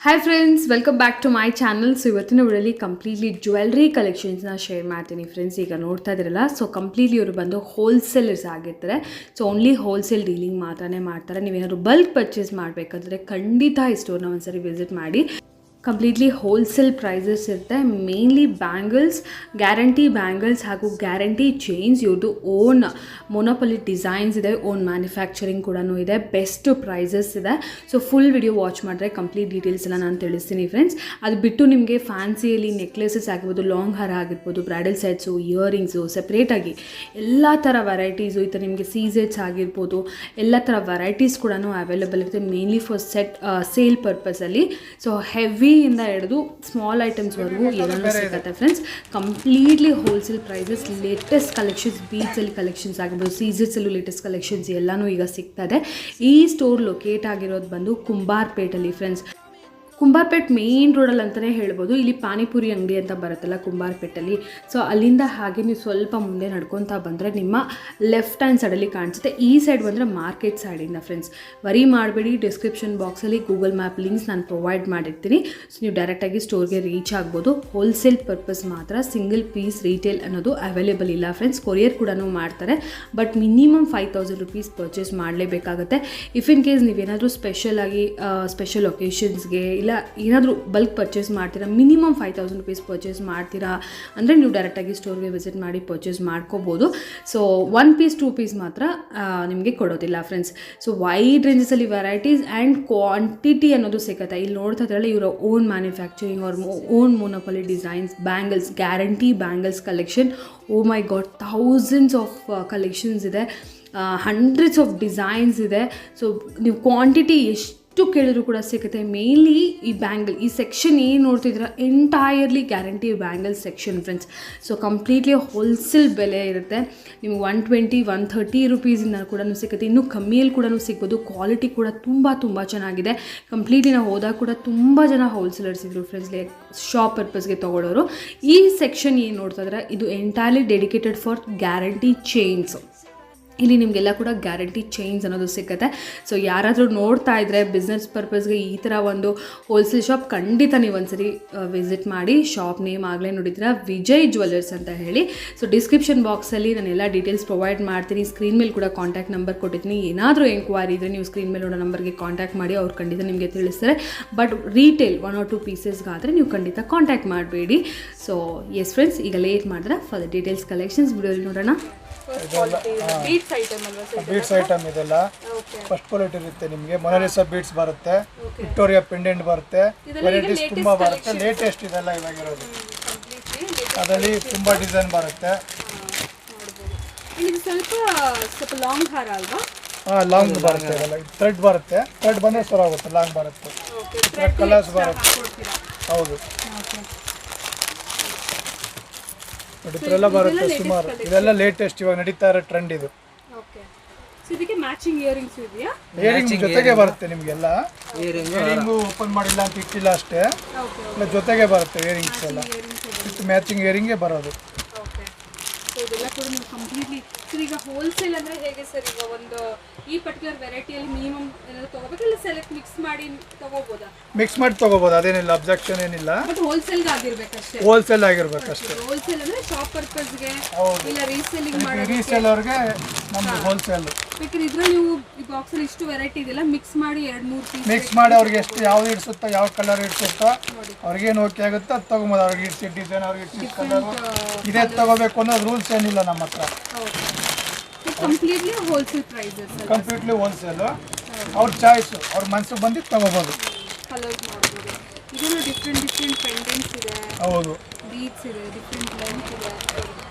Hi friends, welcome back to my channel. So ಇವತ್ತಿನ ವಿಡಿಯೋಲಿ completely jewellery ಕಲೆಕ್ಷನ್ಸ್ನ share ಮಾಡ್ತೀನಿ ಫ್ರೆಂಡ್ಸ್. ಈಗ ನೋಡ್ತಾ ಇದ್ದೀರಲ್ಲ, ಸೊ ಕಂಪ್ಲೀಟ್ಲಿ ಇವರು ಬಂದು ಹೋಲ್ಸೇಲರ್ಸ್ ಆಗಿರ್ತಾರೆ. ಸೊ ಓನ್ಲಿ ಹೋಲ್ಸೇಲ್ ಡೀಲಿಂಗ್ ಮಾತ್ರನೇ ಮಾಡ್ತಾರೆ. ನೀವೇನಾದ್ರು ಬಲ್ಕ್ ಪರ್ಚೇಸ್ ಮಾಡಬೇಕಂದ್ರೆ ಖಂಡಿತ ಈ ಸ್ಟೋರ್ನ ಒಂದ್ಸರಿ ವಿಸಿಟ್ ಮಾಡಿ. ಕಂಪ್ಲೀಟ್ಲಿ ಹೋಲ್ಸೇಲ್ ಪ್ರೈಸಸ್ ಇರುತ್ತೆ. ಮೇನ್ಲಿ ಬ್ಯಾಂಗಲ್ಸ್, ಗ್ಯಾರಂಟಿ ಬ್ಯಾಂಗಲ್ಸ್ ಹಾಗೂ ಗ್ಯಾರಂಟಿ ಚೈನ್ಸ್. ಇವ್ರದ್ದು ಓನ್ ಮೊನೋಪೊಲಿ ಡಿಸೈನ್ಸ್ ಇದೆ, ಓನ್ ಮ್ಯಾನುಫ್ಯಾಕ್ಚರಿಂಗ್ ಕೂಡ ಇದೆ, ಬೆಸ್ಟ್ ಪ್ರೈಸಸ್ ಇದೆ. ಸೊ ಫುಲ್ ವಿಡಿಯೋ ವಾಚ್ ಮಾಡಿದ್ರೆ ಕಂಪ್ಲೀಟ್ ಡೀಟೇಲ್ಸ್ ಎಲ್ಲ ನಾನು ತಿಳಿಸ್ತೀನಿ ಫ್ರೆಂಡ್ಸ್. ಅದು ಬಿಟ್ಟು ನಿಮಗೆ ಫ್ಯಾನ್ಸಿಯಲ್ಲಿ ನೆಕ್ಲೆಸಸ್ ಆಗಿರ್ಬೋದು, ಲಾಂಗ್ ಹಾರ ಆಗಿರ್ಬೋದು, ಬ್ರೈಡಲ್ ಸೆಟ್ಸು, ಇಯರಿಂಗ್ಸು, ಸಪ್ರೇಟಾಗಿ ಎಲ್ಲ ಥರ ವೆರೈಟೀಸು, ಈ ಥರ ನಿಮಗೆ ಸೀಸೆಟ್ಸ್ ಆಗಿರ್ಬೋದು, ಎಲ್ಲ ಥರ ವೆರೈಟೀಸ್ ಕೂಡ ಅವೈಲೇಬಲ್ ಇರುತ್ತೆ. ಮೇನ್ಲಿ ಫಾರ್ ಸೆಟ್ ಸೇಲ್ ಪರ್ಪಸಲ್ಲಿ. ಸೊ ಹೆವಿ ಇಂದ ಹಿಡಿದು ಸ್ಮಾಲ್ ಐಟಮ್ಸ್ವರೆಗೂ ಎಲ್ಲನೂ ಸಿಗುತ್ತೆ friends. Completely wholesale prices. Latest collections, ಬೀಚಲ್ಲಿ ಕಲೆಕ್ಷನ್ಸ್ ಆಗಿರ್ಬೋದು, ಸೀಸನ್ಸಲ್ಲೂ ಲೇಟೆಸ್ಟ್ ಕಲೆಕ್ಷನ್ಸ್ ಎಲ್ಲನೂ ಈಗ ಸಿಗ್ತದೆ. ಈ ಸ್ಟೋರ್ ಲೊಕೇಟ್ ಆಗಿರೋದು ಬಂದು ಕುಂಬಾರ್ಪೇಟಲ್ಲಿ ಫ್ರೆಂಡ್ಸ್. ಕುಂಬಾರ್ಪೇಟ್ ಮೇನ್ ರೋಡಲ್ಲಿ ಅಂತಲೇ ಹೇಳ್ಬೋದು. ಇಲ್ಲಿ ಪಾನಿಪುರಿ ಅಂಗಡಿ ಅಂತ ಬರುತ್ತಲ್ಲ ಕುಂಬಾರ್ಪೇಟಲ್ಲಿ, ಸೊ ಅಲ್ಲಿಂದ ಹಾಗೆ ನೀವು ಸ್ವಲ್ಪ ಮುಂದೆ ನಡ್ಕೊತಾ ಬಂದರೆ ನಿಮ್ಮ ಲೆಫ್ಟ್ ಹ್ಯಾಂಡ್ ಸೈಡಲ್ಲಿ ಕಾಣಿಸುತ್ತೆ. ಈ ಸೈಡ್ ಬಂದರೆ ಮಾರ್ಕೆಟ್ ಸೈಡಿಂದ ಫ್ರೆಂಡ್ಸ್. ವರಿ ಮಾಡಬೇಡಿ, ಡಿಸ್ಕ್ರಿಪ್ಷನ್ ಬಾಕ್ಸಲ್ಲಿ ಗೂಗಲ್ ಮ್ಯಾಪ್ ಲಿಂಕ್ಸ್ ನಾನು ಪ್ರೊವೈಡ್ ಮಾಡಿರ್ತೀನಿ. ಸೊ ನೀವು ಡೈರೆಕ್ಟಾಗಿ ಸ್ಟೋರ್ಗೆ ರೀಚ್ ಆಗ್ಬೋದು. ಹೋಲ್ಸೇಲ್ ಪರ್ಪಸ್ ಮಾತ್ರ, ಸಿಂಗಲ್ ಪೀಸ್ ರೀಟೇಲ್ ಅನ್ನೋದು ಅವೈಲೇಬಲ್ ಇಲ್ಲ ಫ್ರೆಂಡ್ಸ್. ಕೊರಿಯರ್ ಕೂಡ ಮಾಡ್ತಾರೆ, ಬಟ್ ಮಿನಿಮಮ್ 5,000 rupees ಪರ್ಚೇಸ್ ಮಾಡಲೇಬೇಕಾಗುತ್ತೆ. ಇಫ್ ಇನ್ ಕೇಸ್ ನೀವೇನಾದರೂ ಸ್ಪೆಷಲ್ ಒಕೇಶನ್ಸ್ಗೆ ಇಲ್ಲ ಏನಾದರೂ ಬಲ್ಕ್ ಪರ್ಚೇಸ್ ಮಾಡ್ತೀರಾ, ಮಿನಿಮಮ್ 5,000 rupees ಪರ್ಚೇಸ್ ಮಾಡ್ತೀರಾ ಅಂದರೆ ನೀವು ಡೈರೆಕ್ಟಾಗಿ ಸ್ಟೋರ್ಗೆ ವಿಸಿಟ್ ಮಾಡಿ ಪರ್ಚೇಸ್ ಮಾಡ್ಕೋಬೋದು. ಸೊ 1 piece 2 piece ಮಾತ್ರ ನಿಮಗೆ ಕೊಡೋದಿಲ್ಲ ಫ್ರೆಂಡ್ಸ್. ಸೊ ವೈಡ್ ರೇಂಜಸಲ್ಲಿ ವೆರೈಟೀಸ್ ಆ್ಯಂಡ್ ಕ್ವಾಂಟಿಟಿ ಅನ್ನೋದು ಸಿಗುತ್ತೆ. ಇಲ್ಲಿ ನೋಡ್ತಾ ಇದ್ರಲ್ಲ, ಇವರ ಓನ್ ಮ್ಯಾನುಫ್ಯಾಕ್ಚರಿಂಗ್, ಅವ್ರ own monopoly designs, bangles, guarantee bangles collection. Oh my god, thousands of collections ಇದೆ, ಹಂಡ್ರೆಡ್ಸ್ ಆಫ್ ಡಿಸೈನ್ಸ್ ಇದೆ. ಸೊ ನೀವು ಕ್ವಾಂಟಿಟಿ ಎಷ್ಟು ಕೇಳಿದ್ರು ಕೂಡ ಸಿಗುತ್ತೆ. ಮೇನ್ಲಿ ಈ ಬ್ಯಾಂಗಲ್, ಈ ಸೆಕ್ಷನ್ ಏನು ನೋಡ್ತಿದ್ರೆ entirely guarantee bangle section friends. So completely wholesale ಬೆಲೆ ಇರುತ್ತೆ. ನಿಮಗೆ 120, 130 rupees ಕೂಡ ಸಿಗುತ್ತೆ. ಇನ್ನೂ ಕಮ್ಮಿಯಲ್ಲಿ ಕೂಡ ಸಿಗ್ಬೋದು. ಕ್ವಾಲಿಟಿ ಕೂಡ ತುಂಬ ಚೆನ್ನಾಗಿದೆ. ಕಂಪ್ಲೀಟ್ಲಿ ನಾವು ಹೋದಾಗ ಕೂಡ ತುಂಬ ಜನ ಹೋಲ್ಸೇಲರ್ಸ್ ಇದ್ರು ಫ್ರೆಂಡ್ಸ್, ಲೈಕ್ ಶಾಪ್ ಪರ್ಪಸ್ಗೆ ತೊಗೊಳ್ಳೋರು. ಈ ಸೆಕ್ಷನ್ ಏನು ನೋಡ್ತಾ ಇದ್ರೆ ಇದು entirely dedicated for guarantee chains. ಇಲ್ಲಿ ನಿಮಗೆಲ್ಲ ಕೂಡ ಗ್ಯಾರಂಟಿ ಚೈನ್ಸ್ ಅನ್ನೋದು ಸಿಗುತ್ತೆ. ಸೊ ಯಾರಾದರೂ ನೋಡ್ತಾ ಇದ್ದರೆ ಬಿಸ್ನೆಸ್ ಪರ್ಪಸ್ಗೆ ಈ ಥರ ಒಂದು ಹೋಲ್ಸೇಲ್ ಶಾಪ್, ಖಂಡಿತ ನೀವು ಒಂದ್ಸರಿ ವಿಸಿಟ್ ಮಾಡಿ. ಶಾಪ್ ನೇಮ್ ಆಗಲೇ ನೋಡಿದ್ರೆ ವಿಜಯ್ ಜ್ಯುವೆಲ್ಲರ್ಸ್ ಅಂತ ಹೇಳಿ. ಸೊ ಡಿಸ್ಕ್ರಿಪ್ಷನ್ ಬಾಕ್ಸಲ್ಲಿ ನಾನು ಎಲ್ಲ ಡೀಟೇಲ್ಸ್ ಪ್ರೊವೈಡ್ ಮಾಡ್ತೀನಿ. ಸ್ಕ್ರೀನ್ ಮೇಲೆ ಕೂಡ ಕಾಂಟ್ಯಾಕ್ಟ್ ನಂಬರ್ ಕೊಟ್ಟಿದ್ದೀನಿ. ಏನಾದರೂ ಎಂಕ್ವೈರಿ ಇದ್ದರೆ ನೀವು ಸ್ಕ್ರೀನ್ ಮೇಲೆ ನೋಡೋ ನಂಬರ್ಗೆ ಕಾಂಟ್ಯಾಕ್ಟ್ ಮಾಡಿ, ಅವ್ರು ಖಂಡಿತ ನಿಮಗೆ ತಿಳಿಸ್ತಾರೆ. ಬಟ್ ರೀಟೇಲ್ 1 or 2 ಪೀಸಸ್ಗಾದರೆ ನೀವು ಖಂಡಿತ ಕಾಂಟ್ಯಾಕ್ಟ್ ಮಾಡಬೇಡಿ. ಸೊ ಎಸ್ ಫ್ರೆಂಡ್ಸ್, ಈಗ ಲೇಟ್ ಮಾಡಿದ್ರೆ ಫಾರ್ ದ ಡೀಟೇಲ್ಸ್ ಕಲೆಕ್ಷನ್ಸ್ ವಿಡಿಯೋಲಿ ನೋಡೋಣ. ಬೀಡ್ಸ್ ಐಟಮ್ ಇದೆಲ್ಲ ಫಸ್ಟ್ ಕ್ವಾಲಿಟಿ ಇರುತ್ತೆ. ನಿಮಗೆ ಮೊನಾಲಿಸಾ ಬೀಡ್ಸ್ ಬರುತ್ತೆ, ವಿಕ್ಟೋರಿಯಾ ಪೆಂಡೆಂಟ್ ಬರುತ್ತೆ, ವೆರೈಟೀಸ್ ತುಂಬಾ ಬರುತ್ತೆ. ಲೇಟೆಸ್ಟ್ ಇದೆಲ್ಲ ಇವಾಗಿರೋದು. ಅದರಲ್ಲಿ ತುಂಬಾ ಡಿಸೈನ್ ಬರುತ್ತೆ. ಸ್ವಲ್ಪ ಲಾಂಗ್ ಹಾರ ಅಲ್ವಾ? ಲಾಂಗ್ ಬರುತ್ತೆ. ಇದೆಲ್ಲ ಥ್ರೆಡ್ ಬರುತ್ತೆ. ಥ್ರೆಡ್ ಬಂದ್ರೆ ಸರ್ ಆಗುತ್ತೆ, ಲಾಂಗ್ ಬರುತ್ತೆ. ಕಲರ್ಸ್ ಬರುತ್ತೆ. ಹೌದು, ಇದೆಲ್ಲ ಬರುತ್ತೆ ಸುಮಾರು. ಇದೆಲ್ಲ ಲೇಟೆಸ್ಟ್, ಇವಾಗ ನಡೀತಾ ಇರೋ ಟ್ರೆಂಡ್ ಇದು. ಇದಕ್ಕೆ ಮ್ಯಾಚಿಂಗ್ ಇಯರಿಂಗ್ಸ್ ಇದೆಯಾ? ಇಯರಿಂಗ್ ಜೊತೆಗೆ ಬರುತ್ತೆ ನಿಮಗೆಲ್ಲ. ಇಯರಿಂಗ್ ಓಪನ್ ಮಾಡಿಲ್ಲ ಅಂತ ಇಟ್ಟಿಲ್ಲ ಅಷ್ಟೇ, ಇಲ್ಲ ಜೊತೆಗೆ ಬರುತ್ತೆ ಇಯರಿಂಗ್ಸ್ ಎಲ್ಲ. ವಿತ್ ಮ್ಯಾಚಿಂಗ್ ಇಯರಿಂಗೇ ಬರೋದು. ಇದೆಲ್ಲ ಕೂಡ ನೀವು ಕಂಪ್ಲೀಟ್ಲಿ ಈಗ ಹೋಲ್ಸೇಲ್ ಅಂದರೆ ಹೇಗೆ ಸರ್? ಈಗ ಒಂದು ಈ ಪರ್ಟಿಕ್ಯುಲರ್ ವೆರೈಟಿಯಲ್ಲಿ ಮಿನಿಮಮ್ ಏನಾದರೂ ತೊಗೋಬೇಕು, ಇಲ್ಲ ಸೆಲೆಕ್ಟ್ ಮಿಕ್ಸ್ ಮಾಡಿ ತೊಗೋಬೋದಾ? ಮಿಕ್ಸ್ ಮಾಡಿ ತೊಗೋಬೋದು, ಅದೇನಿಲ್ಲ, ಅಬ್ಜೆಕ್ಷನ್ ಏನಿಲ್ಲ. ಬಟ್ ಹೋಲ್ಸೇಲ್ಗೆ ಆಗಿರ್ಬೇಕಷ್ಟೇ. ಹೋಲ್ಸೇಲ್ ಆಗಿರ್ಬೇಕಷ್ಟೇ. ಹೋಲ್ಸೇಲ್ ಅಂದರೆ ಶಾಪ್ ಪರ್ಪಸ್ಗೆ ಇಲ್ಲ ರೀಸೇಲಿಂಗ್ ಮಾಡೋದು. ರೀಸೇಲರ್ಗೆ ನಮ್ದು ಹೋಲ್ಸೇಲ್. ಬೇಕಾದ್ರೆ ಇದ್ರಲ್ಲಿ ನೀವು ಈ ಬಾಕ್ಸಲ್ಲಿ ಇಷ್ಟು ವೆರೈಟಿ ಇದೆಲ್ಲ ಮಿಕ್ಸ್ ಮಾಡಿ 2-3 ಪೀಸ್ ಮಿಕ್ಸ್ ಮಾಡಿ ಅವ್ರಿಗೆ ಎಷ್ಟು ಯಾವ್ದು ಇಡ್ಸುತ್ತೋ, ಯಾವ ಕಲರ್ ಇಡ್ಸುತ್ತೋ, ಅವ್ರಿಗೇನು ಓಕೆ ಆಗುತ್ತೋ ಅದು ತೊಗೊಬೋದು. ಅವ್ರಿಗೆ ಇಡ್ಸಿ ಡಿಸೈನ್, ಅವ್ರಿಗೆ ಇಡ್ಸಿ ಕಲರ್, ಇದೇ ತೊಗೋಬೇಕು ಅನ್ನೋದು ರೂಲ್ಸ್ ಏನಿಲ್ಲ ನಮ್ಮ ಹತ್ರ. Completely wholesale prices. Completely wholesale. ಅವ್ರ ಚಾಯ್ಸ್, ಅವ್ರ ಮನಸ್ಸಿಗೆ ಬಂದಿದ್ದು ತೊಗೋಬೋದು. ಕಲರ್ಸ್ ಮಾಡ್ಬೋದು. ಇದನ್ನು ಡಿಫ್ರೆಂಟ್ ಪೆಂಡೆಂಟ್ಸ್ ಇದೆ. ಹೌದು, ಬೀಡ್ಸ್ ಇದೆ, ಡಿಫ್ರೆಂಟ್ ಲೆಂತ್ ಇದೆ,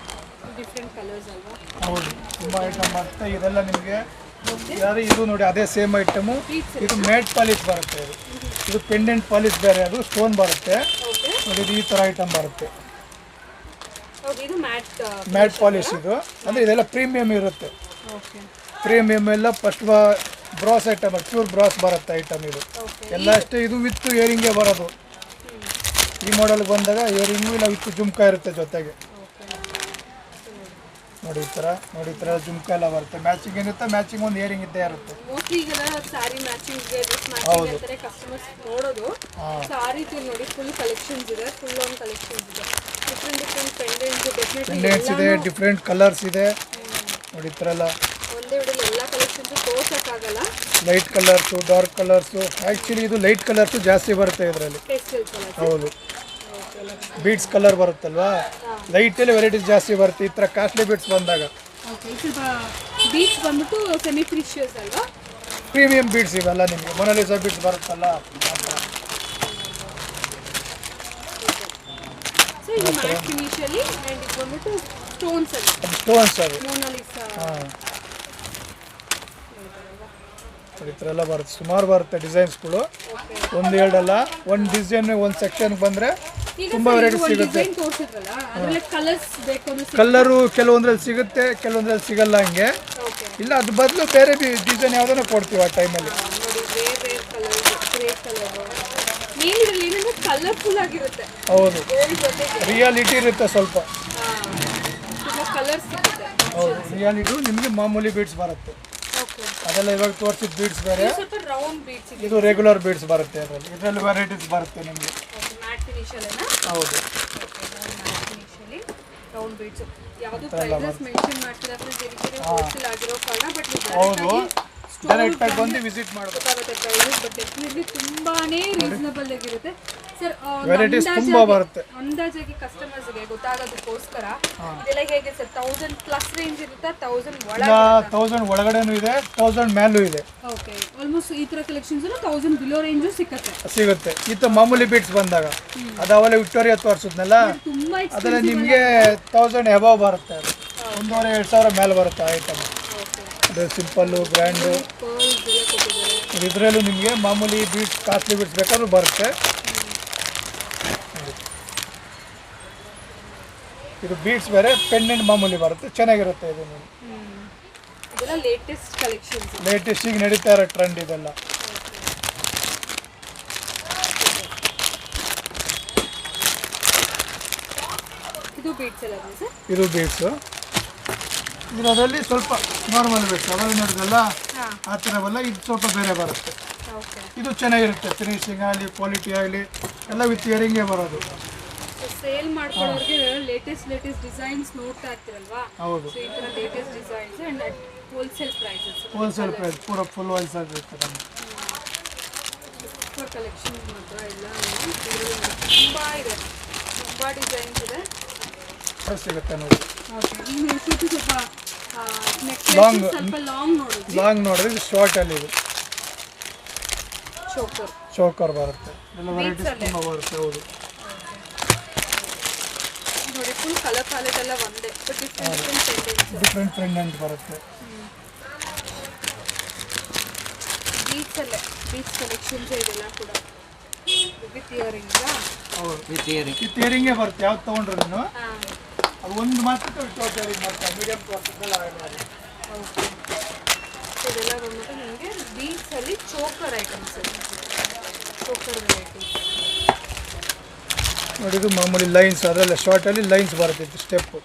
ಡಿಫ್ರೆಂಟ್ ಕಲರ್ಸ್ ಅಲ್ವಾ? ಹೌದು, ತುಂಬ ಐಟಮ್ ಬರುತ್ತೆ. ಇದೆಲ್ಲ ನಿಮಗೆ ಯಾರು ಇದು ನೋಡಿ, ಅದೇ ಸೇಮ್ ಐಟಮು. ಇದು ಮ್ಯಾಟ್ ಪಾಲಿಶ್ ಬರುತ್ತೆ. ಇದು ಪೆಂಡೆಂಟ್ ಪಾಲಿಶ್ ಬೇರೆ, ಅದು ಸ್ಟೋನ್ ಬರುತ್ತೆ ನೋಡಿ. ಇದು ಈ ಥರ ಐಟಮ್ ಬರುತ್ತೆ. ಮ್ಯಾಟ್ ಪಾಲಿಶ್ ಇದು ಅಂದರೆ ಇದೆಲ್ಲ ಪ್ರೀಮಿಯಮ್ ಇರುತ್ತೆ. ಪ್ರೀಮಿಯಮ್ ಎಲ್ಲ first brass item, pure brass ಬರುತ್ತೆ ಐಟಮ್ ಇದು ಎಲ್ಲ ಅಷ್ಟೇ. ಇದು ವಿತ್ ಇಯರಿಂಗೇ ಬರೋದು. ಈ ಮಾಡೆಲ್ ಬಂದಾಗ ಇಯರಿಂಗು ಇಲ್ಲ ವಿತ್ ಜುಮ್ಕಾ ಇರುತ್ತೆ ಜೊತೆಗೆ. ನೋಡಿ ಈ ಥರ ಜುಮ್ಕ ಎಲ್ಲ ಬರುತ್ತೆ, ಮ್ಯಾಚಿಂಗ್ ಏನಿರುತ್ತೆ, ಮ್ಯಾಚಿಂಗ್ ಒಂದು ಇಯರಿಂಗ್ ಇದ್ದೇ ಇರುತ್ತೆ. ಮೋಸ್ಟ್ಲಿ ಈಗೆಲ್ಲ ಸಾರಿ ಮ್ಯಾಚಿಂಗ್ಗೆ ಡ್ರೆಸ್ ಮ್ಯಾಚಿಂಗ್ ಅಂತಾರೆ ಕಸ್ಟಮರ್ಸ್ ನೋಡೋದು. ಸೊ ಆ ರೀತಿ ನೋಡಿ ಫುಲ್ ಕಲೆಕ್ಷನ್ಸ್ ಇದೆ, ಫುಲ್ ಆನ್ ಕಲೆಕ್ಷನ್ಸ್ ಇದೆ. ಡಿಫ್ರೆಂಟ್ ಪೆಂಡೆಂಟ್ಸ್ ಪೆಂಡೆಂಟ್ಸ್ ಇದೆ, ಡಿಫ್ರೆಂಟ್ ಕಲರ್ಸ್ ಇದೆ. ನೋಡಿ ಈ ಥರ ಎಲ್ಲ ಒಂದೇ ವಿಡಿಯೋಲಿ ಎಲ್ಲ ಕಲೆಕ್ಷನ್ಸ್ ತೋರ್ಸೋಕ್ಕಾಗಲ್ಲ. Light colours, dark colours. Actually ಇದು ಲೈಟ್ ಕಲರ್ಸು ಜಾಸ್ತಿ ಬರುತ್ತೆ ಇದರಲ್ಲಿ. Pastel colour. ಹೌದು, ಬೀಡ್ಸ್ ಕಲರ್ ಬರುತ್ತಲ್ವಾ, ಲೈಟಲ್ಲಿ ವೆರೈಟೀಸ್ ಜಾಸ್ತಿ ಬರುತ್ತೆ ಈ ಥರ ಕಾಸ್ಟ್ಲಿ ಬೀಡ್ಸ್ ಬಂದಾಗ. ಓಕೆ, ಸ್ವಲ್ಪ ಬೀಡ್ಸ್ ಬಂದ್ಬಿಟ್ಟು ಸೆಮಿ ಪ್ರೀಶಿಯಸ್ ಅಲ್ವಾ? ಪ್ರೀಮಿಯಂ ಬೀಡ್ಸ್ ಇವೆಲ್ಲ ನಿಮಗೆ ಮೊನಾಲಿಸಾ ಬೀಡ್ಸ್ ಬರುತ್ತಲ್ಲ. ಸೊ ಇದು ಮ್ಯಾಟ್ ಫಿನಿಶಲ್ಲಿ ಆ್ಯಂಡ್ ಇದು ಬಂದ್ಬಿಟ್ಟು ಸ್ಟೋನ್ಸ್ ಅಲ್ಲಿ, ಸ್ಟೋನ್ಸ್ ಅದು. ಮೊನಾಲಿಸಾ. ಹಾಂ, ಈ ಥರ ಎಲ್ಲ ಬರುತ್ತೆ, ಸುಮಾರು ಬರುತ್ತೆ ಡಿಸೈನ್ಸ್ಗಳು. ಒಂದು ಎರಡಲ್ಲ, ಒಂದು ಡಿಸೈನ್ ಒಂದು ಸೆಕ್ಷನ್ಗೆ ಬಂದರೆ ತುಂಬ ವೆರೈಟಿ ಸಿಗುತ್ತೆ. ಕಲರು ಕೆಲವೊಂದ್ರಲ್ಲಿ ಸಿಗುತ್ತೆ, ಕೆಲವೊಂದ್ರಲ್ಲಿ ಸಿಗಲ್ಲ. ಹಂಗೆ ಇಲ್ಲ, ಅದು ಬದಲು ಬೇರೆ ಡಿಸೈನ್ ಯಾವುದನ್ನ ಕೊಡ್ತೀವಿ ಆ ಟೈಮಲ್ಲಿ. ಹೌದು, ರಿಯಾಲಿಟಿ ಇರುತ್ತೆ ಸ್ವಲ್ಪ. ಹೌದು, ರಿಯಾಲಿಟಿ ನಿಮಗೆ ಮಾಮೂಲಿ ಬೀಡ್ಸ್ ಬರುತ್ತೆ, ಅದೆಲ್ಲ ಇವಾಗ ತೋರಿಸಿದ ಬೀಡ್ಸ್ ಬೇರೆ. ಇದು ರೆಗ್ಯುಲರ್ ಬೀಡ್ಸ್ ಬರುತ್ತೆ, ಇದರಲ್ಲಿ ವೆರೈಟೀಸ್ ಬರುತ್ತೆ ನಿಮಗೆ. ಹೌದು, ಹೌದು, ಡೈರೆಕ್ಟ್ ಆಗಿ ಬಂದು ವಿಸಿಟ್ ಮಾಡಬೇಕು. ತುಂಬಾನೇ ರೀಸನಬಲ್ ಆಗಿರುತ್ತೆ ಸರ್. ವೆರೈಟೀಸ್ ತುಂಬಾ ಬರುತ್ತೆ. ಅಂದಾಜಾಗಿ ಕಸ್ಟಮರ್ಸ್ಗೆ ಗೊತ್ತಾಗೋದಕ್ಕೋಸ್ಕರ ಇದೆಲ್ಲ ಹೇಗೆ ಸರ್? 1000 ಪ್ಲಸ್ ರೇಂಜ್ ಇರುತ್ತೆ, 1000 ಒಳಗೆ, 1000 ಒಳಗಡೆನೂ ಇದೆ, 1000 ಮೇಲೂ ಇದೆ. ಓಕೆ, ಆಲ್ಮೋಸ್ಟ್ ಈ ತರ ಕಲೆಕ್ಷನ್ಸ್ 1000 ಬಿಲೋ ರೇಂಜ್ ಸಿಗುತ್ತೆ. ಈ ತರ ಮಾಮೂಲಿ ಬೀಟ್ಸ್ ಬಂದಾಗ ಅದು ಅವೆಲ್ಲ ವಿಕ್ಟೋರಿಯಾ ತೋರಿಸಿದ್ನಲ್ಲ, ತುಂಬಾ ಅದೆಲ್ಲ ನಿಮಗೆ 1000 ಎಬವ್ ಬರುತ್ತೆ. 1,500-2,000 ಮೇಲೆ ಬರುತ್ತೆ ಐಟಮ್. ಅದು ಸಿಂಪಲ್ಲು, ಗ್ರ್ಯಾಂಡು. ಇದರಲ್ಲೂ ನಿಮಗೆ ಮಾಮೂಲಿ ಬೀಟ್ಸ್, ಕಾಸ್ಟ್ಲಿ ಬೀಟ್ಸ್ ಬೇಕಾದ್ರೂ ಬರುತ್ತೆ. ಇದು ಬೀಟ್ಸ್ ಬೇರೆ, ಪೆಂಡೆಂಟ್ ಮಾಮೂಲಿ ಬರುತ್ತೆ, ಚೆನ್ನಾಗಿರುತ್ತೆ. ಇದು ಲೇಟೆಸ್ಟ್ ಈಗ ನಡೀತಾ ಇರೋ ಟ್ರೆಂಡ್ ಇದೆಲ್ಲ. ಇದು ಬೀಟ್ಸು. ಇದರಲ್ಲಿ ಸ್ವಲ್ಪ ನಾರ್ಮಲ್ ಬೀಟ್ಸ್ ಅವೆಲ್ಲ ನೋಡಿದ್ರಲ್ಲ ಆ ಥರವೆಲ್ಲ, ಇದು ಸ್ವಲ್ಪ ಬೇರೆ ಬರುತ್ತೆ. ಇದು ಚೆನ್ನಾಗಿರುತ್ತೆ, ಫಿನಿಶಿಂಗ್ ಆಗಲಿ, ಕ್ವಾಲಿಟಿ ಆಗಲಿ ಎಲ್ಲ ವಿತ್ ಇಯರಿಂಗೇ ಬರೋದು. ಸೇಲ್ ಮಾಡ್ಕೊಳ್ಳೋರಿಗೆ ಲೇಟೆಸ್ಟ್ ಡಿಸೈನ್ಸ್ ನೋಡ್ತಾ ಇರ್ತೀರಲ್ವಾ? ಹೌದು, ಈ ತರ latest designs and wholesale price ಪೂರ ಫುಲ್ ಹೋಲ್ಸೇಲ್ ಇರುತ್ತೆ. ಸೂಪರ್ ಕಲೆಕ್ಷನ್ಸ್ ಮಾತ್ರ ಎಲ್ಲ ತುಂಬಾ ಇದೆ, ತುಂಬಾ ಡಿಸೈನ್ಸ್ ಇದೆ, ಸಿಗುತ್ತೆ ನೋಡಿ. ಓಕೆ, ನೀವು ಸ್ವಲ್ಪ ಲಾಂಗ್ ಸ್ವಲ್ಪ ಲಾಂಗ್ ನೋಡಿದ್ರೆ ಶಾರ್ಟ್ ಅಲ್ಲಿ ಇದು ಚೋಕರ್ ಬರುತ್ತೆ. ಎಲ್ಲ ವೆರೈಟೀಸ್ ತುಂಬ ಬರುತ್ತೆ. ಹೌದು ನೋಡಿ, ಫುಲ್ ಕಲರ್ ಪ್ಯಾಲೆಟ್ ಎಲ್ಲ ಒಂದೇ, ಬಟ್ ಡಿಫ್ರೆಂಟ್ ಪೆಂಡೆಂಟ್ ಬರುತ್ತೆ. ಬೀಚ್ ಕಲೆಕ್ಷನ್ಸ್ ಇದೆಲ್ಲ ಕೂಡ ವಿತ್ ಇಯರಿಂಗ್. ಹೌದು, ವಿತ್ ಇಯರಿಂಗೇ ಬರುತ್ತೆ. ಯಾವ್ದು ತೊಗೊಂಡ್ರು ನೀನು ಅದು ಒಂದು ಮಾತ್ರ ವಿತೌಟ್ ಇಯರಿಂಗ್ ಮಾಡ್ತಾರೆ, ಮೀಡಿಯಂ ಕ್ವಾಲಿಟಿಗೆಲ್ಲ ಮಾಡಿ. ಇದೆಲ್ಲ ಬಂದ್ಬಿಟ್ಟು ನಿಮಗೆ ಬೀಚಲ್ಲಿ ಚೋಕರ್ ಐಟಮ್ಸ್, ಚೋಕರ್ ವೆರೈಟೀಸ್ ನೋಡಿ. ಇದು ಮಾಮೂಲಿ ಲೈನ್ಸ್, ಅದರಲ್ಲ ಶಾರ್ಟಲ್ಲಿ ಲೈನ್ಸ್ ಬರುತ್ತೆ. ಸ್ಟೆಪ್ಪು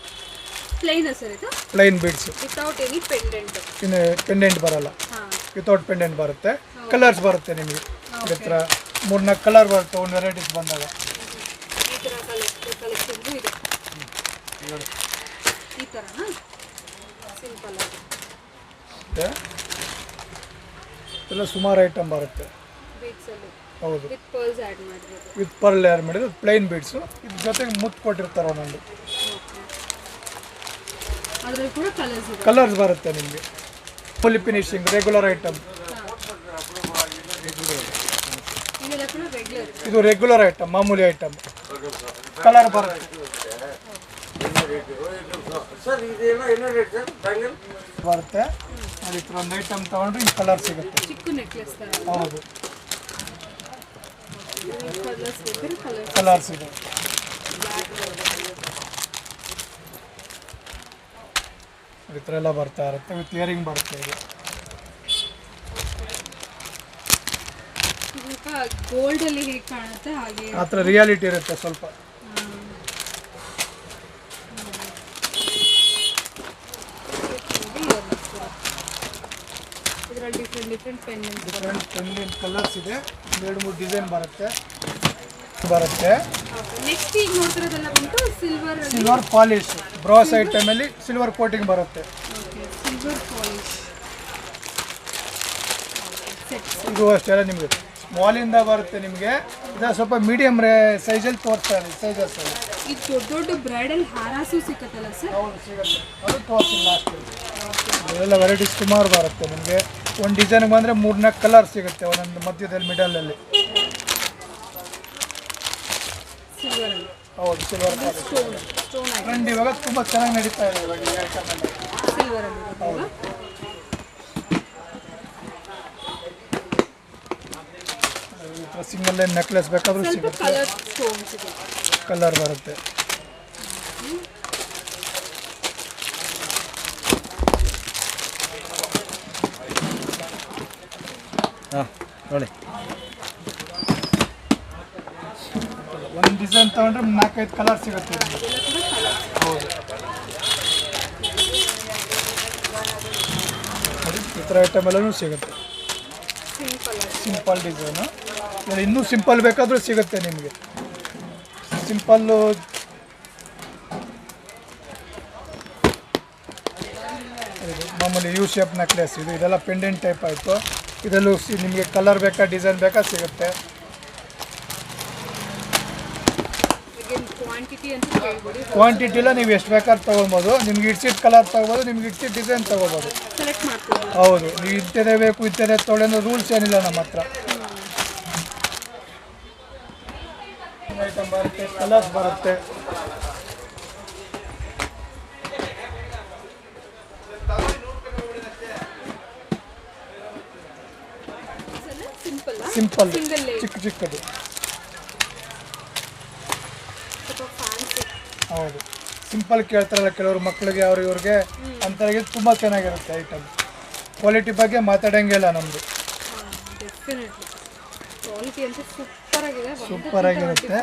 ಪ್ಲೈನ್ ಸರ್, ಇದು plain beads without any pendant. ಇನ್ನು ಪೆಂಡೆಂಟ್ ಬರಲ್ಲ, ವಿತೌಟ್ ಪೆಂಡೆಂಟ್ ಬರುತ್ತೆ. ಕಲರ್ಸ್ ಬರುತ್ತೆ ನಿಮಗೆ. ಈ ಥರ 3-4 ಕಲರ್ ಬರುತ್ತೆ ಒಂದು ವೆರೈಟೀಸ್ ಬಂದಾಗ. ಈ ಥರ ಕಲೆಕ್ಷನ್ಸು ಇದೆ. ಈ ಥರನಾ ಸಿಂಪಲ್ ಆಗಿ ಎಲ್ಲ ಸುಮಾರು ಐಟಮ್ ಬರುತ್ತೆ ಬೀಡ್ಸಲ್ಲಿ. ಹೌದು, ವಿತ್ ಪರ್ಲ್ಸ್ ಆ್ಯಡ್ ಮಾಡಿರೋದು, ವಿತ್ ಪರ್ಲ್ ಆ್ಯಡ್ ಮಾಡಿರೋದು ಪ್ಲೈನ್ ಬೀಡ್ಸು. ಇದ್ರ ಜೊತೆಗೆ ಮುತ್ತು ಕೊಟ್ಟಿರ್ತಾರೆ ಒಂದೊಂದು. ಅದರಲ್ಲಿ ಕೂಡ ಕಲರ್ಸ್ ಬರುತ್ತೆ ನಿಮಗೆ. Full finishing regular item. ಇದು ರೆಗ್ಯುಲರ್ ಐಟಮ್, ಮಾಮೂಲಿ ಐಟಮ್. ಕಲರ್ ಬರುತ್ತೆ ಬರುತ್ತೆ. ನೋಡಿ, ಈ ಥರ ಒಂದು ಐಟಮ್ ತೊಗೊಂಡ್ರೆ ಈ ಕಲರ್ ಸಿಗುತ್ತೆ. ಚಿಕ್ಕ ನೆಕ್ಲೆಸ್ ತರ. ಹೌದು, ಕಲರ್ಸ್ ಇದೆ. ಈ ಥರ ಎಲ್ಲ ಬರ್ತಾ ಇರುತ್ತೆ, ವಿತ್ ಇಯರಿಂಗ್ ಬರುತ್ತೆ. ಇದು ಗೋಲ್ಡ್ ಅಲ್ಲಿ ಹೇಗೆ ಕಾಣುತ್ತೆ ಹಾಗೆ ಆ ಥರ ರಿಯಾಲಿಟಿ ಇರುತ್ತೆ ಸ್ವಲ್ಪ. ಡಿಫ್ರೆಂಟ್ ಪೆಂಡೆಂಟ್ ಕಲರ್ಸ್ ಇದೆ, 2-3 ಡಿಸೈನ್ ಬರುತ್ತೆ. ನೆಕ್ಸ್ಟ್ ಈಗ ನೋಡ್ತಿರೋದೆಲ್ಲ ಬಂದು ಸಿಲ್ವರ್ ಪಾಲಿಶ್ ಬ್ರಾಸ್ ಐಟಮಲ್ಲಿ ಸಿಲ್ವರ್ ಕೋಟಿಂಗ್ ಬರುತ್ತೆ. ಸಿಲ್ವರ್ ಪಾಲಿಶ್ ಇದು ಅಷ್ಟೆಲ್ಲ ನಿಮಗೆ ಸ್ಮಾಲಿಂದ ಬರುತ್ತೆ. ನಿಮಗೆ ಇದು ಸ್ವಲ್ಪ ಮೀಡಿಯಂ ಸೈಜಲ್ಲಿ ತೋರಿಸ್ತಾ ಇದೆ ಸೈಜಸ್. ಇದು ದೊಡ್ಡ ಬ್ರೈಡಲ್ ಹಾರಾಸು ಸಿಕ್ಕತ್ತಲ್ಲ ಸರ್? ಹೌದು ಸಿಗುತ್ತೆ, ಅದು ತೋರಿಸಿಲ್ಲ ಲಾಸ್ಟ್. ಇದೆಲ್ಲ ವೆರೈಟೀಸ್ ಸುಮಾರು ಬರುತ್ತೆ ನಿಮಗೆ. ಒಂದು ಡಿಸೈನ್ಗೆ ಬಂದರೆ 3-4 ಕಲರ್ ಸಿಗುತ್ತೆ ಒಂದೊಂದು ಮಧ್ಯದಲ್ಲಿ ಮಿಡಲಲ್ಲಿ. ಹೌದು ಸಿಲ್ವರ್ ಟ್ರೆಂಡ್ ಇವಾಗ ತುಂಬ ಚೆನ್ನಾಗಿ ನಡೀತಾ ಇದೆ ಇವಾಗ ಈ ಐಟಮಲ್ಲಿ. ಹೌದು ಸಿಂಗಲ್ ಲೈನ್ ನೆಕ್ಲೆಸ್ ಬೇಕಾದರೂ ಸಿಗುತ್ತೆ, ಕಲರ್ ಬರುತ್ತೆ. ನೋಡಿ ಒಂದು ಡಿಸೈನ್ ತಗೊಂಡ್ರೆ 4-5 ಕಲರ್ ಸಿಗುತ್ತೆ. ಹೌದು ಈ ಥರ ಐಟಮ್ ಎಲ್ಲನೂ ಸಿಗುತ್ತೆ. ಸಿಂಪಲ್ ಡಿಸೈನು, ಇನ್ನೂ ಸಿಂಪಲ್ ಬೇಕಾದರೂ ಸಿಗುತ್ತೆ ನಿಮಗೆ. ಸಿಂಪಲ್ಲು ಮಾಮೂಲಿ ಯು ಶೇಪ್ ನೆಕ್ಲೆಸ್ ಇದು, ಇದೆಲ್ಲ ಪೆಂಡೆಂಟ್ ಟೈಪ್ ಆಯಿತು. ಇದರಲ್ಲೂ ನಿಮಗೆ ಕಲರ್ ಬೇಕಾ ಡಿಸೈನ್ ಬೇಕಾ ಸಿಗುತ್ತೆ. ಕ್ವಾಂಟಿಟಿಲ್ಲ ನೀವು ಎಷ್ಟು ಬೇಕಾದ್ರೆ ತೊಗೊಬೋದು. ನಿಮ್ಗೆ ಇಡ್ಸಿಟ್ಟು ಕಲರ್ ತೊಗೋಬೋದು, ನಿಮ್ಗೆ ಇಡ್ಸಿಟ್ಟು ಡಿಸೈನ್ ತೊಗೋಬೋದು. ಹೌದು, ನೀವು ಇಂಥದೇ ಬೇಕು ಇಂಥದೇ ತೊಗೊಳ್ಳೋ ರೂಲ್ಸ್ ಏನಿಲ್ಲ ನಮ್ಮ ಹತ್ರ. ಐಟಮ್ ಬರುತ್ತೆ, ಕಲರ್ಸ್ ಬರುತ್ತೆ. ಸಿಂಪಲ್ ಚಿಕ್ಕದು. ಹೌದು ಸಿಂಪಲ್ ಕೇಳ್ತಾರಲ್ಲ ಕೆಲವರು ಮಕ್ಕಳಿಗೆ, ಇವ್ರಿಗೆ ಅಂಥವ್ರಿಗೆ ತುಂಬ ಚೆನ್ನಾಗಿರುತ್ತೆ ಐಟಮ್. ಕ್ವಾಲಿಟಿ ಬಗ್ಗೆ ಮಾತಾಡೋಂಗಿಲ್ಲ ನಮ್ಮದು. ಸೂಪರ್ ಆಗಿರುತ್ತೆ.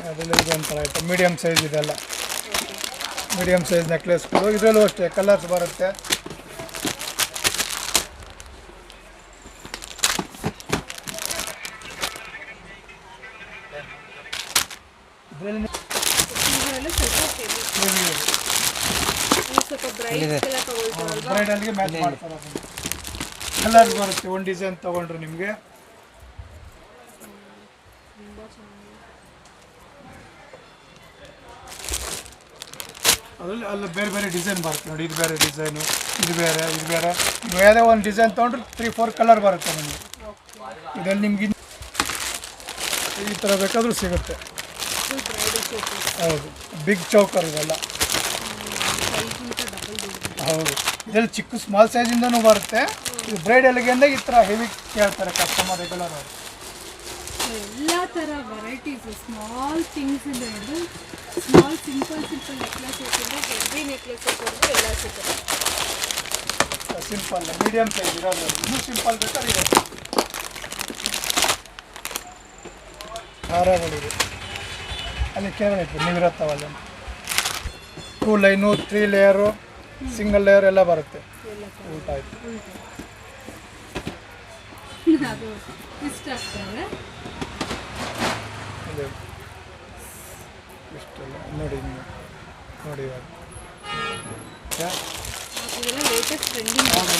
ಅದೆಲ್ಲ ಇದೆ ಒಂಥರ ಐಟಮ್ ಮೀಡಿಯಮ್ ಸೈಜ್. ಇದೆಲ್ಲ ಮೀಡಿಯಮ್ ಸೈಜ್ ನೆಕ್ಲೆಸ್ಗಳು. ಇದರಲ್ಲೂ ಅಷ್ಟೇ ಕಲರ್ಸ್ ಬರುತ್ತೆ. ಬ್ರೈಡಲ್ಗೆ ಮ್ಯಾಚ್ ಮಾಡ್ತಾರೆ. ಕಲರ್ಸ್ ಬರುತ್ತೆ ಒಂದು ಡಿಸೈನ್ ತೊಗೊಂಡ್ರೆ ನಿಮಗೆ. ಅದರಲ್ಲಿ ಅಲ್ಲಿ ಬೇರೆ ಬೇರೆ ಡಿಸೈನ್ ಬರುತ್ತೆ ನೋಡಿ. ಇದು ಬೇರೆ ಡಿಸೈನು, ಇದು ಬೇರೆ, ಇದು ಬೇರೆ. ನೀವು ಯಾವುದೇ ಒಂದು ಡಿಸೈನ್ ತೊಗೊಂಡ್ರೆ 3-4 ಕಲರ್ ಬರುತ್ತೆ ನಿಮಗೆ. ಇದರಲ್ಲಿ ನಿಮ್ಗೆ ಈ ಥರ ಬೇಕಾದರೂ ಸಿಗುತ್ತೆ. ಹೌದು ಬಿಗ್ ಚೌಕರ್ ಇದೆಲ್ಲ. ಹೌದು ಇದರಲ್ಲಿ ಚಿಕ್ಕ ಸ್ಮಾಲ್ ಸೈಜಿಂದನೂ ಬರುತ್ತೆ. ಇದು ಬ್ರೈಡಲ್ಗೆ ಅಂದರೆ ಈ ಥರ ಹೆವಿ ಕೇಳ್ತಾರೆ ಕಸ್ಟಮರ್ ರೆಗ್ಯುಲರ್ ಅವರು. ಎಲ್ಲ ಥರ ವೆರೈಟೀಸ್ ಸ್ಮಾಲ್ ಥಿಂಗ್ಸ್ ಇದೆ. ಇದು ಸ್ಮಾಲ್ ಸಿಂಪಲ್ ನೆಕ್ಲೆಸಸ್ ಇದೆ, ಹೆವಿ ನೆಕ್ಲೆಸಸ್ ಎಲ್ಲ ಸಿಗುತ್ತೆ. ಸಿಂಪಲ್ ಮೀಡಿಯಮ್ ಸೈಜ್ ಇರೋದು. ಇನ್ನೂ ಸಿಂಪಲ್ ಬೇಕಾದ್ರೆ ಇದೆ. ಹಾರಗಳಿದೆ ಅಲ್ಲಿ ಕೇವಲ ನೀವಿರುತ್ತವಲ್ಲ. 2 ಲೈನು, 3 ಲೇಯರು, ಸಿಂಗಲ್ ಲೇಯರ್ ಎಲ್ಲ ಬರುತ್ತೆ. ಊಟ ಆಯಿತು. ಅದು ಇಷ್ಟ ಆಗ್ತದೆ ಇಷ್ಟಲ್ಲ ನೋಡಿ ನೋಡಿ ಇವಾಗ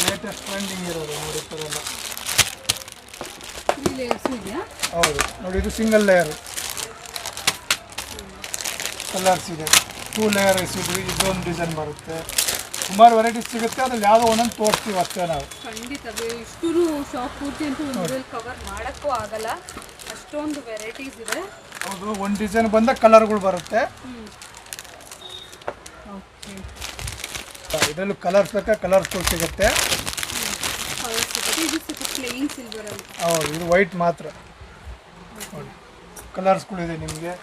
ಲೇಟೆಸ್ಟ್ ಟ್ರೆಂಡಿಂಗ್ ಇರೋದು ನೋಡಿ ಈ ಥರ ಎಲ್ಲ. 3 ಲೇಯರ್ಸ್ ಇದೆಯಾ? ಹೌದು ನೋಡಿ, ಇದು ಸಿಂಗಲ್ ಲೇಯರ್. ಕಲರ್ಸ್ ಇದೆ. 2 ಲೇಯರ್ಸ್ ಇದೆ. ಇದೊಂದು ಡಿಸೈನ್ ಬರುತ್ತೆ. ಸುಮಾರು ವೆರೈಟೀಸ್ ಸಿಗುತ್ತೆ. ಅದ್ರಲ್ಲಿ ಯಾವುದೋ ಒಂದೊಂದು ತೋರಿಸ್ತೀವಿ ಅಷ್ಟೇ ನಾವು. ಖಂಡಿತ ಇಷ್ಟು ಶಾಪ್ ಪೂರ್ತಿ ಅಂತೂ ಒಂದು ಕವರ್ ಮಾಡೋಕ್ಕೂ ಆಗಲ್ಲ, ಅಷ್ಟೊಂದು ವೆರೈಟೀಸ್ ಇದೆ. ಹೌದು, ಒಂದು ಡಿಸೈನ್ ಬಂದ ಕಲರ್ಗಳು ಬರುತ್ತೆ. ಇದರಲ್ಲೂ ಕಲರ್ಸ್ ಬೇಕಾ ಕಲರ್ಸ್ಗಳು ಸಿಗುತ್ತೆ. ಹೌದು, ಇದು ವೈಟ್ ಮಾತ್ರ. ಕಲರ್ಸ್ಗಳು ಇದೆ ನಿಮಗೆ.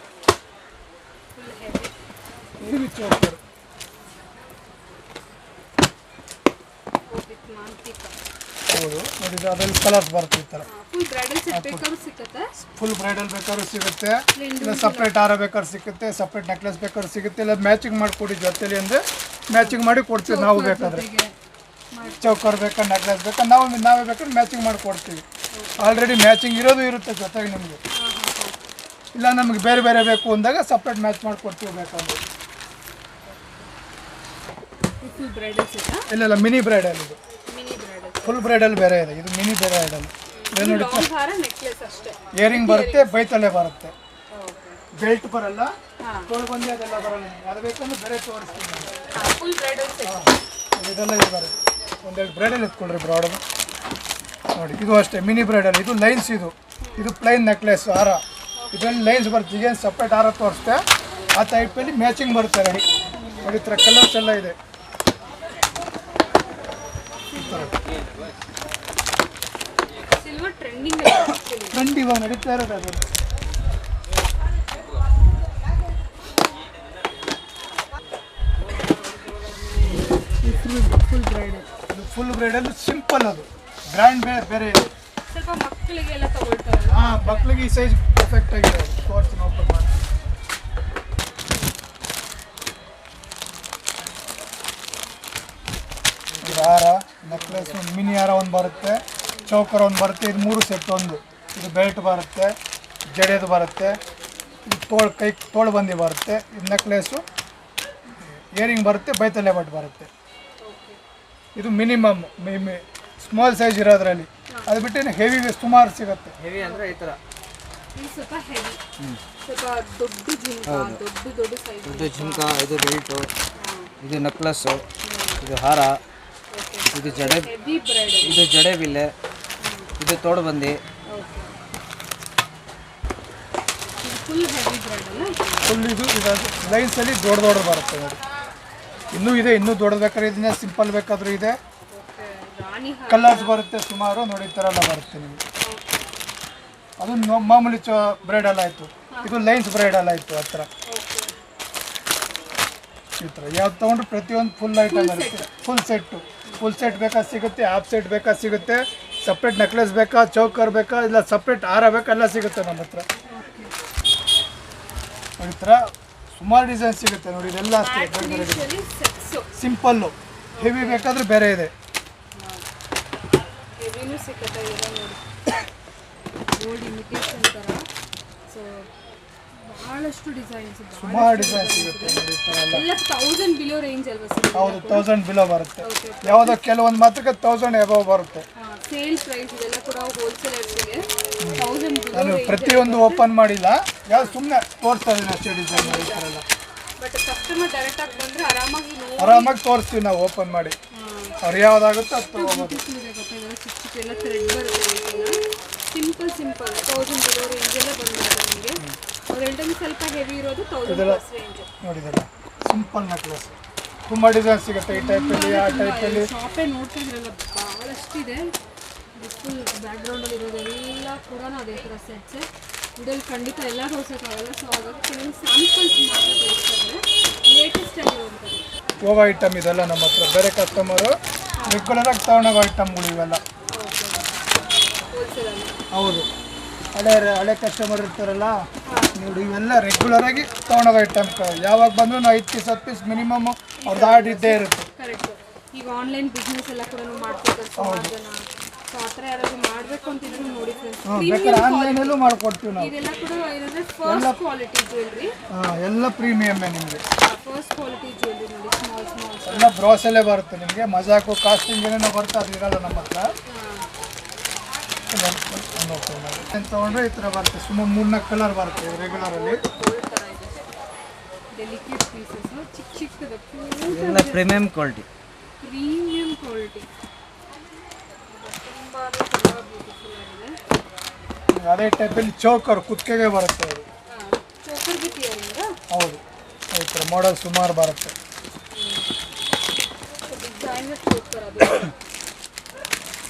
Heavy choker. ಮಾಡ್ಕೋಬೋದು ನೋಡಿ. ಅದರಲ್ಲಿ ಕಲರ್ಸ್ ಬರುತ್ತೆ ಈ ಥರ. ಫುಲ್ ಬ್ರೈಡಲ್ ಸೆಟ್ ಬೇಕಾದ್ರೂ ಸಿಗುತ್ತೆ, ಫುಲ್ ಬ್ರೈಡಲ್ ಬೇಕಾದ್ರೂ ಸಿಗುತ್ತೆ, ಇಲ್ಲ ಸಪ್ರೇಟ್ ಹಾರ ಬೇಕಾದ್ರೂ ಸಿಗುತ್ತೆ, ಸಪ್ರೇಟ್ ನೆಕ್ಲೆಸ್ ಬೇಕಾದ್ರೂ ಸಿಗುತ್ತೆ, ಇಲ್ಲ ಮ್ಯಾಚಿಂಗ್ ಮಾಡಿಕೊಡಿ ಜೊತೆಲಿ ಅಂದರೆ ಮ್ಯಾಚಿಂಗ್ ಮಾಡಿ ಕೊಡ್ತೀವಿ ನಾವು. ಬೇಕಾದರೆ ಚೌಕರ್ ಬೇಕಾ ನೆಕ್ಲೆಸ್ ಬೇಕಾ ನಾವೇ ಬೇಕಾದ್ರೆ ಮ್ಯಾಚಿಂಗ್ ಮಾಡಿ ಕೊಡ್ತೀವಿ. ಆಲ್ರೆಡಿ ಮ್ಯಾಚಿಂಗ್ ಇರೋದು ಇರುತ್ತೆ ಜೊತೆಗೆ ನಿಮಗೆ. ಇಲ್ಲ ನಮಗೆ ಬೇರೆ ಬೇರೆ ಬೇಕು ಅಂದಾಗ ಸಪ್ರೇಟ್ ಮ್ಯಾಚ್ ಮಾಡಿಕೊಡ್ತೀವಿ ಬೇಕಾದ್ರೆ. ಇಲ್ಲ ಮಿನಿ ಬ್ರೈಡಲ್ ಇದು. ಫುಲ್ ಬ್ರೈಡಲ್ ಬೇರೆ ಇದೆ, ಇದು ಮಿನಿ ಬ್ರೈಡಲ್. ನೋಡಿ ಇಯರಿಂಗ್ ಬರುತ್ತೆ, ಬೈತಲೆ ಬರುತ್ತೆ, ಬೆಲ್ಟ್ ಬರಲ್ಲ, ತೋಳ್ಬಂದಿ ಅದೆಲ್ಲ ಬರಲ್ಲ. ಅದು ಬೇಕಂದ್ರೆ ಬೇರೆ ತೋರಿಸ್ತೀನಿ. ಇದೆಲ್ಲ ಇದು ಬರುತ್ತೆ. ಒಂದೆರಡು ಬ್ರೈಡಲ್ ಎತ್ಕೊಳ್ರಿ ಬ್ರಾಡ್ ನೋಡಿ. ಇದು ಅಷ್ಟೇ ಮಿನಿ ಬ್ರೈಡಲ್. ಇದು ಲೈನ್ಸ್, ಇದು ಪ್ಲೈನ್ ನೆಕ್ಲೆಸ್ ಹಾರ. ಇದರಲ್ಲಿ ಲೈನ್ಸ್ ಬರುತ್ತೆ. ಈಗೇನು ಸಪ್ರೇಟ್ ಹಾರ ತೋರಿಸ್ತೆ ಆ ಟೈಪಲ್ಲಿ ಮ್ಯಾಚಿಂಗ್ ಬರುತ್ತೆ ರೆಡಿ ನೋಡಿ. ಈ ಥರ ಕಲರ್ಸ್ ಎಲ್ಲ ಇದೆ. ಟ್ರೆಂಡ್ ಇವಾಗ ನಡೀತಾ ಇರೋದು ಅದು. ಫುಲ್ ಬ್ರೈಡಲ್ ಸಿಂಪಲ್, ಅದು ಗ್ರ್ಯಾಂಡ್ ಬೇರೆ ಇದೆ. ಮಕ್ಕಳಿಗೆ ಈ ಸೈಜ್ ಪರ್ಫೆಕ್ಟ್ ಆಗಿದೆ. ತೋರಿಸ್ತೀನಿ, ಓಪನ್ ಮಾಡಿ. ಹಾರ, ನೆಕ್ಲೆಸ್, ಮಿನಿ ಹಾರ ಒಂದು ಬರುತ್ತೆ, ಚೌಕರ್ ಒಂದು ಬರುತ್ತೆ. ಇದು 3 ಸೆಟ್. ಒಂದು ಇದು ಬೆಲ್ಟ್ ಬರುತ್ತೆ, ಜಡೆದು ಬರುತ್ತೆ, ಇದು ತೋಳು ಬಂದಿ ಬರುತ್ತೆ, ಇದು ನೆಕ್ಲೆಸ್ಸು, ಇಯರಿಂಗ್ ಬರುತ್ತೆ, ಬೈತಲೆ ಬಟ್ ಬರುತ್ತೆ. ಇದು ಮಿನಿಮಮ್ ಸ್ಮಾಲ್ ಸೈಜ್ ಇರೋದ್ರಲ್ಲಿ. ಅದು ಬಿಟ್ಟು ಹೆವಿ ಸುಮಾರು ಸಿಗುತ್ತೆ. ಹೆವಿ ಅಂದರೆ ಈ ಥರ ದೊಡ್ಡ ಝುಮ್ಕ, ಇದು ಬೆಲ್ಟು, ಇದು ನೆಕ್ಲೆಸ್ಸು, ಇದು ಹಾರ, ಇದು ಜಡೆ ಬಿಲ್ಲೆ, ಇದು ತೋಡು ಬಂದಿ. ಫುಲ್ ಇದು ಲೈನ್ಸಲ್ಲಿ ದೊಡ್ಡ ಬರುತ್ತೆ ನೋಡಿ. ಇನ್ನೂ ಇದೆ, ಇನ್ನೂ ದೊಡ್ಡದು ಬೇಕಾದ್ರೆ ಇದನ್ನ ಸಿಂಪಲ್ ಬೇಕಾದರೂ ಇದೆ. ಕಲರ್ಸ್ ಬರುತ್ತೆ ಸುಮಾರು ನೋಡಿ. ಈ ಥರ ಎಲ್ಲ ಬರುತ್ತೆ ನಿಮಗೆ. ಅದು ಮಾಮೂಲಿ ಬ್ರೈಡಲ್ ಆಯಿತು, ಇದು ಲೈನ್ಸ್ ಬ್ರೈಡಲ್ ಆಯಿತು. ಆ ಥರ ಈ ಥರ ಯಾವ್ದು ತೊಗೊಂಡ್ರು ಪ್ರತಿಯೊಂದು ಫುಲ್ ಐಟಮ್ ಇರುತ್ತೆ. ಫುಲ್ ಸೆಟ್ ಬೇಕಾ ಸಿಗುತ್ತೆ, ಹಾಫ್ ಸೆಟ್ ಬೇಕಾ ಸಿಗುತ್ತೆ, ಸಪ್ರೇಟ್ ನೆಕ್ಲೆಸ್ ಬೇಕಾ, ಚೌಕರ್ ಬೇಕಾ, ಇಲ್ಲ ಸಪ್ರೇಟ್ ಹಾರ ಬೇಕಾ, ಎಲ್ಲ ಸಿಗುತ್ತೆ ನಮ್ಮ ಹತ್ರ. ಈ ಥರ ಸುಮಾರು ಡಿಸೈನ್ ಸಿಗುತ್ತೆ ನೋಡಿ. ಇದೆಲ್ಲ ಅಷ್ಟೇ ಬೇರೆ ಬೇರೆ ಸಿಂಪಲ್ಲು. ಹೆವಿ ಬೇಕಾದ್ರೆ ಬೇರೆ ಇದೆ. ಸುಮಾರು ಡಿಸೈನ್ ಸಿಗುತ್ತೆ ನೋಡಿ. ಹೌದು, 1000 ಬಿಲೋ ಬರುತ್ತೆ. ಯಾವುದೋ ಕೆಲವೊಂದು ಮಾತ್ರಕ್ಕೆ 1000 ಎಬವ್ ಬರುತ್ತೆ. ನಾನು ಪ್ರತಿಯೊಂದು ಓಪನ್ ಮಾಡಿಲ್ಲ, ಯಾವ್ದು ಸುಮ್ಮನೆ ತೋರಿಸ್ತಾ ಇದ್ದೀನಿ ಅಷ್ಟೇ ಡಿಸೈನ್. ಈ ಥರ ಎಲ್ಲ ಆರಾಮಾಗಿ ತೋರಿಸ್ತೀವಿ ನಾವು ಓಪನ್ ಮಾಡಿ. ಅವ್ರು ಯಾವ್ದಾಗುತ್ತೋ ಅದು ತಗೋಬೋದು. ನೋಡಿದಲ್ಲ ಸಿಂಪಲ್ ನೆಕ್ಲೆಸ್. ತುಂಬ ಡಿಸೈನ್ ಸಿಗುತ್ತೆ ಈ ಟೈಪಲ್ಲಿ, ಆ ಟೈಪಲ್ಲಿ. ಬಹಳಷ್ಟಿದೆ. ಫುಲ್ ಬ್ಯಾಕ್ಗ್ರೌಂಡಲ್ಲಿ ಇರೋದೆಲ್ಲ ಕೂಡ ಅದೇ ಥರ ಸೆಟ್ಸ್. ಇದರಲ್ಲಿ ಖಂಡಿತ ಎಲ್ಲ ತೋರ್ಸೋಕ್ಕಾಗಲ್ಲ. ಸೊ ಹಾಗಾಗಿ ಕೆಲವೊಂದು ಸ್ಯಾಂಪಲ್ಸ್ ಮಾತ್ರ ತೋರಿಸ್ತಾರೆ. ಲೇಟೆಸ್ಟ್ ಆಗಿರುವಂಥದ್ದು ಹೋಗೋ ಐಟಮ್ ಇದೆಲ್ಲ ನಮ್ಮ ಹತ್ರ. ಬೇರೆ ಕಸ್ಟಮರು ರೆಗ್ಯುಲರಾಗಿ ತೊಗೊಂಡೋಗೋ ಐಟಮ್ಗಳು ಇವೆಲ್ಲ. ಹೌದು, ಹಳೆ ಕಸ್ಟಮರ್ ಇರ್ತಾರಲ್ಲ ನೋಡಿ, ಇವೆಲ್ಲ ರೆಗ್ಯುಲರಾಗಿ ತೊಗೊಂಡೋಗೋ ಐಟಮ್. ಯಾವಾಗ ಬಂದರೂ ನಾವು 5 ಪೀಸ್ 10 ಪೀಸ್ ಮಿನಿಮಮ್ ಅವ್ರದ್ದು ಆರ್ಡರ್ ಇದ್ದೇ ಇರುತ್ತೆ. ಕರೆಕ್ಟ್. ಈಗ ಆನ್ಲೈನ್ ಬಿಸ್ನೆಸ್ ಎಲ್ಲ ಕೂಡ ಮಾಡ್ತಿದ್ದಾರೆ ಸುಮಾರು ಜನ. ಸೊ ಆ ಥರ ಯಾರಾದರೂ ಮಾಡಬೇಕು ಅಂತಿದ್ರು ನೋಡಿ ಫ್ರೆಂಡ್ಸ್, ಬೇಕಾದ್ರೆ ಆನ್ಲೈನಲ್ಲೂ ಮಾಡ್ಕೊಡ್ತೀವಿ ನಾವು. ಇದೆಲ್ಲ ಕೂಡ ಏನಂದರೆ ಫಸ್ಟ್ ಕ್ವಾಲಿಟಿ ಜ್ಯುವೆಲ್ರಿ. ಎಲ್ಲ ಪ್ರೀಮಿಯಮ್ಮೇ ನಿಮಗೆ. ಫಸ್ಟ್ ಕ್ವಾಲಿಟಿ ಜ್ಯುವೆಲ್ರಿ ನೋಡಿ. ಸ್ಮಾಲ್ ಎಲ್ಲ ಬ್ರಾಸಲ್ಲೇ ಬರುತ್ತೆ ನಿಮಗೆ. ಮಜಾಕು ಕಾಸ್ಟಿಂಗ್ ಏನೇನೋ ಬರುತ್ತೆ, ಅದು ಇರಲ್ಲ ನಮ್ಮ ಹತ್ರ. ತೊಗೊಂಡ್ರೆ ಈ ಥರ ಬರುತ್ತೆ. ಸುಮ್ಮನೆ 3-4 ಕಲರ್ ಬರುತ್ತೆ ರೆಗ್ಯುಲರಲ್ಲಿ. ಡೆಲಿಕೇಟ್ ಪೀಸಸ್, ಚಿಕ್ಕದು ಎಲ್ಲ ಪ್ರೀಮಿಯಂ ಕ್ವಾಲಿಟಿ. ಅದೇ ಟೈಪಲ್ಲಿ ಚೌಕರ್ ಕುತ್ತಿಗೆಗೆ ಬರುತ್ತೆ ಅದು. ಹೌದು, ಈ ಥರ ಮಾಡೆಲ್ ಸುಮಾರು ಬರುತ್ತೆ.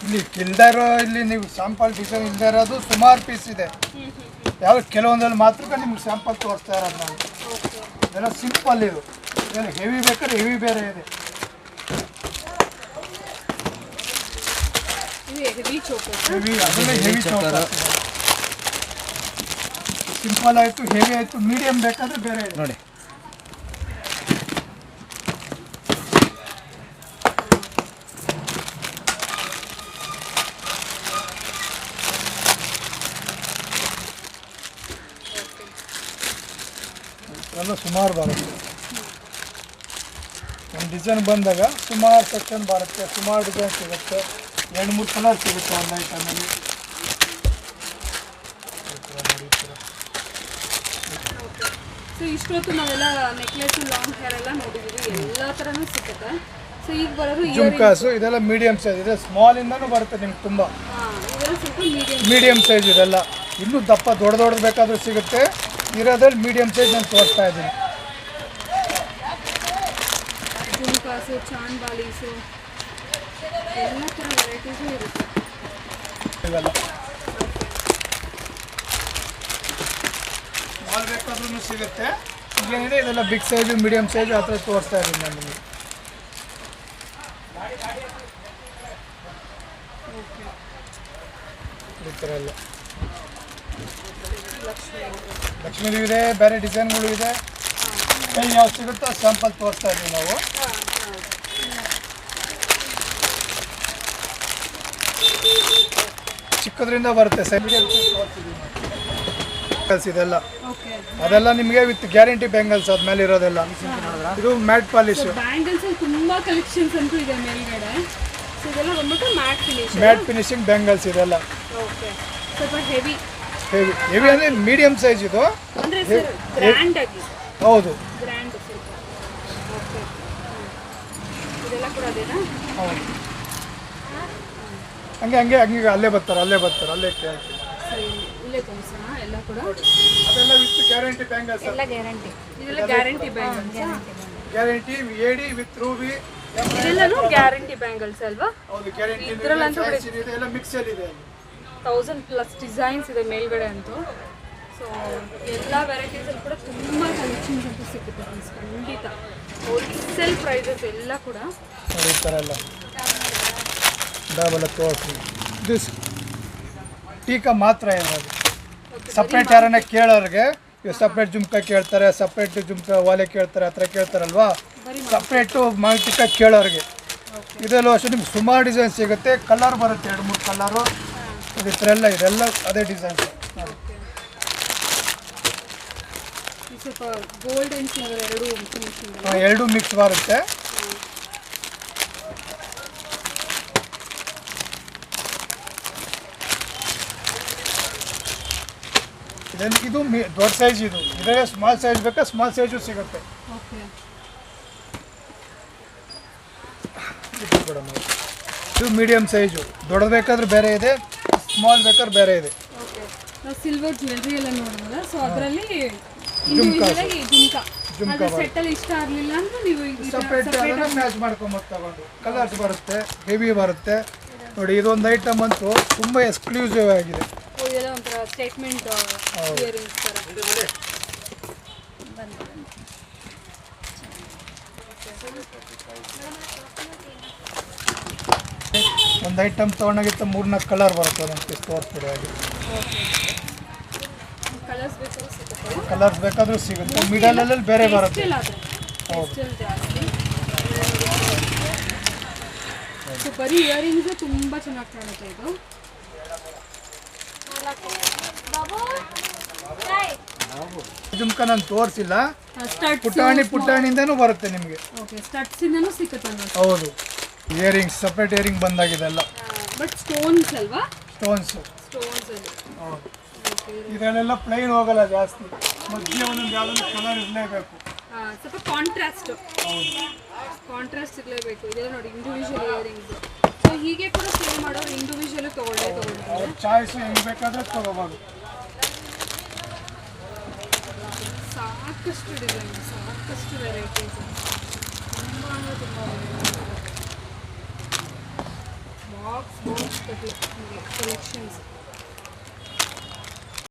ಇಲ್ಲಿ ಇಲ್ದೇ ಇರೋ, ಇಲ್ಲಿ ನೀವು ಸ್ಯಾಂಪಲ್ ಡಿಸೈನ್ ಇಲ್ಲದೆ ಇರೋದು ಸುಮಾರು ಪೀಸ್ ಇದೆ. ಯಾವ ಕೆಲವೊಂದಲ್ಲಿ ಮಾತ್ರ ನಿಮ್ಗೆ ಸ್ಯಾಂಪಲ್ ತೋರಿಸ್ತಾ ಇರೋದು ನಾನು. ಇದೆಲ್ಲ ಸಿಂಪಲ್. ಇದು ಇದೆಲ್ಲ ಹೆವಿ ಬೇಕಾದ್ರೆ ಹೆವಿ ಬೇರೆ ಇದೆ. Heavy choker. ಹೆವಿ ಅದನ್ನೇ ಹೆವಿ ಚೋಕರ್. ಸಿಂಪಲ್ ಆಯಿತು, ಹೆವಿ ಆಯಿತು, ಮೀಡಿಯಮ್ ಬೇಕಾದರೆ ಬೇರೆ ಇದೆ ನೋಡಿ. ಎಲ್ಲ ಸುಮಾರು ಬರುತ್ತೆ. ಒಂದು ಡಿಸೈನ್ ಬಂದಾಗ ಸುಮಾರು ಸೆಕ್ಷನ್ ಬರುತ್ತೆ, ಸುಮಾರು ಡಿಸೈನ್ ಸಿಗುತ್ತೆ, 2-3 ಕಲರ್ ಸಿಗುತ್ತೆ ಒಂದು ಐಟಮಲ್ಲಿ. ಸೊ ಇಷ್ಟೊತ್ತು ನಾವೆಲ್ಲ ನೆಕ್ಲೆಸ್, ಲಾಂಗ್ ಹೇರ್ ಎಲ್ಲ ನೋಡಿದ್ದೀವಿ, ಎಲ್ಲ ಥರನೂ ಸಿಗುತ್ತೆ. ಸೊ ಈಗ ಬರೋದು ಜುಮ್ಕಾಸು ಇದೆಲ್ಲ ಮೀಡಿಯಮ್ ಸೈಜ್ ಇದೆ, ಸ್ಮಾಲಿಂದನೂ ಬರುತ್ತೆ ನಿಮ್ಗೆ ತುಂಬ. ಇದೆಲ್ಲ ಸ್ವಲ್ಪ ಮೀಡಿಯಮ್ ಸೈಜ್ ಇದೆಲ್ಲ. ಇನ್ನೂ ದಪ್ಪ ದೊಡ್ಡದು ಬೇಕಾದರೂ ಸಿಗುತ್ತೆ. ಇರೋದ್ರಲ್ಲಿ ಮೀಡಿಯಮ್ ಸೈಜ್ ನಾನು ತೋರಿಸ್ತಾ ಇದ್ದೀನಿ. ಜುಮ್ಕಾಸು, ಚಾನ್ ಬಾಲೀಸು, ಎಲ್ಲ ಥರ ವೆರೈಟೀಸು ಇರುತ್ತೆ ಇವೆಲ್ಲ. ಸ್ಮಾಲ್ ಬೇಕಾದ್ರೂ ಸಿಗುತ್ತೆ. ಈಗೇನಿದೆ ಇದೆಲ್ಲ ಬಿಗ್ ಸೈಜು, ಮೀಡಿಯಮ್ ಸೈಜು ಆ ಥರ ತೋರಿಸ್ತಾ ಇದ್ದೀನಿ ನಾನು ನಿಮಗೆ. ಈ ಥರ ಎಲ್ಲ ಲಕ್ಷ್ಮೀದು ಇದೆ, ಬೇರೆ ಡಿಸೈನ್ಗಳು ಇದೆ. ಯಾವ್ದು ಸಿಗುತ್ತೋ ಸ್ಯಾಂಪಲ್ ತೋರಿಸ್ತಾ ಇದ್ದೀವಿ ನಾವು. ಚಿಕ್ಕದ್ರಿಂದ ಬರುತ್ತೆ ಸೈಜ್ ಇದೆಲ್ಲ. ಅದೆಲ್ಲ ನಿಮಗೆ ವಿತ್ ಗ್ಯಾರಂಟಿ ಬ್ಯಾಂಗಲ್ಸ್ ಆದ್ಮೇಲೆ ಇರೋದೆಲ್ಲ. ಇದು ಮ್ಯಾಟ್ ಪಾಲಿಶ್. ಬ್ಯಾಂಗಲ್ಸ್ ತುಂಬಾ ಕಲೆಕ್ಷನ್ಸ್ ಅಂತೂ ಇದೆ ಮೇಲ್ಗಡೆ. ಸೊ ಇದೆಲ್ಲ ಬಂದ್ಬಿಟ್ಟು mat finish, mat finishing bangles ಇದೆಲ್ಲ. ಓಕೆ, ಸ್ವಲ್ಪ ಹೆವಿ ಹೆವಿ ಅಂದರೆ ಮೀಡಿಯಮ್ ಸೈಜ್ ಇದು. ಅಂದರೆ ಗ್ರ್ಯಾಂಡ್ ಆಗಿ. ಹೌದು, ಗ್ರ್ಯಾಂಡ್ ಸ್ವಲ್ಪ. ಓಕೆ, ಇದೆಲ್ಲ ಕೂಡ ಅದೇನಾ? ಹೌದು. ಹಂಗೆ ಹಂಗೆ ಹಂಗೆ ಅಲ್ಲೇ ಬರ್ತಾರೆ ಅಲ್ಲೇ ಕೇಳ್ತೀನಿ. ಸರಿ, ಇಲ್ಲೇ ತೋರಿಸೋಣ ಎಲ್ಲ ಕೂಡ. ಅದೆಲ್ಲ ವಿತ್ ಗ್ಯಾರಂಟಿ ಬ್ಯಾಂಗಲ್ಸ್. ಎಲ್ಲ ಗ್ಯಾರಂಟಿ. ಇದೆಲ್ಲ ಗ್ಯಾರಂಟಿ ಬ್ಯಾಂಗಲ್ಸ್. ಗ್ಯಾರಂಟಿ ಎಡಿ ವಿತ್ ರೂಬಿ ಇದೆಲ್ಲನೂ ಗ್ಯಾರಂಟಿ ಬ್ಯಾಂಗಲ್ಸ್ ಅಲ್ವಾ? ಹೌದು, ಗ್ಯಾರಂಟಿ ಇದರಲ್ಲಂತೂ ಇದೆ, ಎಲ್ಲ ಮಿಕ್ಸಲ್ಲಿ ಇದೆ. 1000+ ಡಿಸೈನ್ಸ್ ಇದೆ ಮೇಲ್ಗಡೆ ಅಂತೂ. ಸೊ ಎಲ್ಲ ವೆರೈಟೀಸಲ್ಲಿ ಕೂಡ ತುಂಬ ಕಲೆಕ್ಷನ್ಸ್ ಅಂತೂ ಸಿಗುತ್ತೆ ಫ್ರೆಂಡ್ಸ್, ಖಂಡಿತ. ಹೋಲ್ಸೇಲ್ ಪ್ರೈಸಸ್ ಎಲ್ಲ ಕೂಡ ಈ ಥರ ಎಲ್ಲ ಡಬಲ್ ತೋರಿಸಿ. ಇದು ಟೀಕಾ ಮಾತ್ರ ಇರೋದು. ಸಪ್ರೇಟ್ ಯಾರನ್ನ ಕೇಳೋರಿಗೆ ಇವು ಸಪ್ರೇಟ್ ಜುಮ್ಕಾ ಕೇಳ್ತಾರೆ, ಸಪ್ರೇಟ್ ಜುಮ್ಕಾ ವಾಲೆ ಕೇಳ್ತಾರೆ, ಆ ಥರ ಕೇಳ್ತಾರಲ್ವಾ, ಸಪ್ರೇಟು ಟೀಕಾ ಕೇಳೋರಿಗೆ. ಇದೆಲ್ಲ ಅಷ್ಟೇ ನಿಮ್ಗೆ ಸುಮಾರು ಡಿಸೈನ್ ಸಿಗುತ್ತೆ. ಕಲರ್ ಬರುತ್ತೆ, 2-3 ಕಲರು. ಈ ಥರ ಎಲ್ಲ ಇದೆಲ್ಲ ಅದೇ ಡಿಸೈನ್ಸ್. ಸ್ವಲ್ಪ ಗೋಲ್ಡ್ ಆ್ಯಂಡ್ ಸಿಲ್ವರ್ ಎರಡು ಮಿಕ್ಸ್ ಬರುತ್ತೆ. ಇದು ದೊಡ್ಡ ಸೈಜ್. ಇದೇ ಸ್ಮಾಲ್ ಸೈಜ್ ಬೇಕಾ ಸ್ಮಾಲ್ ಸೈಜು ಸಿಗುತ್ತೆ. ಇದು ಮೀಡಿಯಮ್ ಸೈಜು. ದೊಡ್ಡದು ಬೇಕಾದ್ರೆ ಬೇರೆ ಇದೆ, ಸ್ಮಾಲ್ ಬೇಕಾದ್ರೆ ಬೇರೆ ಇದೆ. ಸಿಲ್ವರ್ ಜ್ಯುವೆಲ್ರಿ ಎಲ್ಲ ನೋಡೋಣ. ಸೊ ಅದರಲ್ಲಿ ಜುಮ್ಕಾ ಸೆಟ್ಟಲ್ಲಿ ಇಷ್ಟ ಆಗಲಿಲ್ಲ ಅಂದ್ರೆ ನೀವು ಸಪ್ರೇಟ್ ಮ್ಯಾಚ್ ಮಾಡ್ಕೊಂಬತ್ತು ತಗೊಂಡು. ಕಲರ್ಸ್ ಬರುತ್ತೆ, ಹೆವಿ ಬರುತ್ತೆ. ನೋಡಿ, ಇದೊಂದು ಐಟಮ್ ಅಂತೂ ತುಂಬ ಎಕ್ಸ್ಕ್ಲೂಸಿವ್ ಆಗಿದೆ. ಇದೆಲ್ಲ ಒಂಥರ ಸ್ಟೇಟ್ಮೆಂಟ್ ಇಯರಿಂಗ್ಸ್ ಥರ. ಒಂದು ಐಟಮ್ ತೊಗೊಂಡಾಗಿತ್ತು 3-4 ಕಲರ್ ಬರುತ್ತೆ. ಒಂದೊಂದು ಪೀಸ್ ತೋರಿಸ್ಬಿಡಿ ಆಗಿ. ಕಲರ್ಸ್ ಬೇಕಾದರೂ ಸಿಗುತ್ತೆ. ಮಿಡಲಲ್ಲಿ ಬೇರೆ ಬರುತ್ತೆ. ಸೊ ಬರೀ ಇಯರಿಂಗ್ಸ್ ತುಂಬ ಚೆನ್ನಾಗಿ ಕಾಣುತ್ತೆ ಇದು. ಜುಮ್ಕಾ ನಾನು ತೋರಿಸಿಲ್ಲ. ಪುಟಾಣಿ ಪುಟಾಣಿಂದನೂ ಬರುತ್ತೆ ನಿಮಗೆ. ಸ್ಟಡ್ಸಿಂದನೂ ಸಿಗುತ್ತೆ. ಹೌದು, ಇಯರಿಂಗ್ಸ್ ಸಪ್ರೇಟ್ ಇಯರಿಂಗ್ ಬಂದಾಗಿದೆಲ್ಲ. ಬಟ್ ಸ್ಟೋನ್ಸ್ ಅಲ್ವಾ? ಸ್ಟೋನ್ಸ್. ಹೌದು, ಇದರಲ್ಲೆಲ್ಲ ಪ್ಲೈನ್ ಹೋಗಲ್ಲ ಜಾಸ್ತಿ. ಮಧ್ಯೆ ಒಂದೊಂದು ಯಾವುದೊಂದು ಕಲರ್ ಇರಲೇಬೇಕು. ಸ್ವಲ್ಪ ಕಾಂಟ್ರಾಸ್ಟ್ ಇರಲೇಬೇಕು. ಇದೆಲ್ಲ ನೋಡಿ ಇಂಡಿವಿಜುವಲ್ ಇಯರಿಂಗ್ಸ್. ಸೊ ಹೀಗೆ ಕೂಡ ಸೇಲ್ ಮಾಡೋರು ಇಂಡಿವಿಜುವಲ್ ತಗೊಳ್ತಾರೆ. ಚಾಯ್ಸ್ ಹೆಂಗೆ ಬೇಕಾದ್ರೆ ತಗೋಬೋದು. ಸಾಕಷ್ಟು ಡಿಸೈನ್, ಸಾಕಷ್ಟು ವೆರೈಟೀಸ್, ತುಂಬ ಅಂದರೆ ತುಂಬ ಬಾಕ್ಸ್ ಕಲೆಕ್ಷನ್ಸ್.